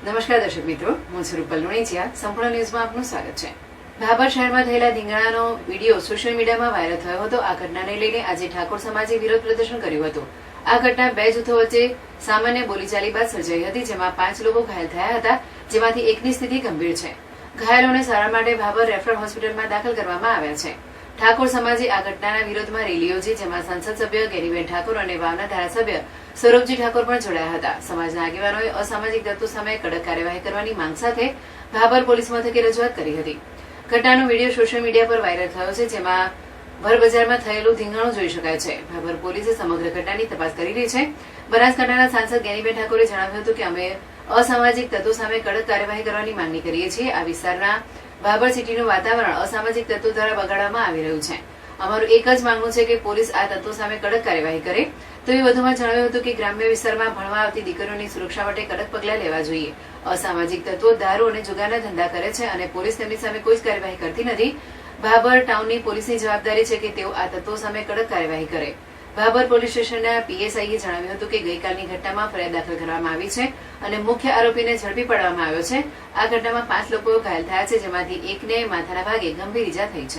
નમસ્કાર દર્શક મિત્રો, હું છું રૂપલ લુણીચિયા. સંપૂર્ણ ન્યૂઝમાં આપનું સ્વાગત છે. ભાભર શહેરમાં થયેલા ધીંગાણાનો વિડીયો સોશિયલ મીડિયામાં વાયરલ થયો હતો. આ ઘટનાને લઈને આજે ઠાકોર સમાજે વિરોધ પ્રદર્શન કર્યું હતું. આ ઘટના બે જૂથો વચ્ચે સામાન્ય બોલીચાલી બાદ સર્જાઈ હતી, જેમાં 5 લોકો ઘાયલ થયા હતા, જેમાંથી એકની સ્થિતિ ગંભીર છે. ઘાયલોને સારવાર માટે ભાભર રેફરલ હોસ્પિટલમાં દાખલ કરવામાં આવ્યા છે. ઠાકોર સમાજે આ ઘટનાના વિરોધમાં રેલી યોજી, જેમાં સંસદ સભ્ય ગેનીબેન ઠાકોર અને વાવના ધારાસભ્ય સૌરભજી ઠાકોર પણ જોડાયા હતા. સમાજના આગેવાનોએ અસામાજિક તત્વો સામે કડક કાર્યવાહી કરવાની માંગ સાથે ભાભર પોલીસ મથકે રજૂઆત કરી હતી. ઘટનાનો વિડીયો સોશિયલ મીડિયા પર વાયરલ થયો છે, જેમાં ભરબજારમાં થયેલું ધીંગાણું જોઈ શકાય છે. ભાભર પોલીસે સમગ્ર ઘટનાની તપાસ કરી રહી છે. બનાસકાંઠાના સાંસદ ગેનીબેન ઠાકોરે જણાવ્યું હતું કે અમે અસામાજિક તત્વો સામે કડક કાર્યવાહી કરવાની માંગણી કરીએ છીએ. આ વિસ્તારના ભાભર સિટીનું વાતાવરણ અસામાજિક તત્વો દ્વારા બગાડવામાં આવી રહ્યું છે. અમારું એક જ માંગવું છે કે પોલીસ આ તત્વો સામે કડક કાર્યવાહી કરે. તેઓએ વધુમાં જણાવ્યું હતું કે ગ્રામ્ય વિસ્તારમાં ભણવા આવતી દીકરીઓની સુરક્ષા માટે કડક પગલાં લેવા જોઈએ. અસામાજિક તત્વો દારૂ અને જુગારના ધંધા કરે છે અને પોલીસ તેમની સામે કોઈ જ કાર્યવાહી કરતી નથી. ભાભર ટાઉનની પોલીસની જવાબદારી છે કે તેઓ આ તત્વો સામે કડક કાર્યવાહી કરે. ભાભર પોલીસ સ્ટેશનના પીએસઆઈએ જણાવ્યું હતું કે ગઈકાલની ઘટનામાં ફરિયાદ દાખલ કરવામાં આવી છે અને મુખ્ય આરોપીને ઝડપી પાડવામાં આવ્યો છે. આ ઘટનામાં 5 લોકો ઘાયલ થયા છે, જેમાંથી એકને માથાના ભાગે ગંભીર ઈજા થઈ છે.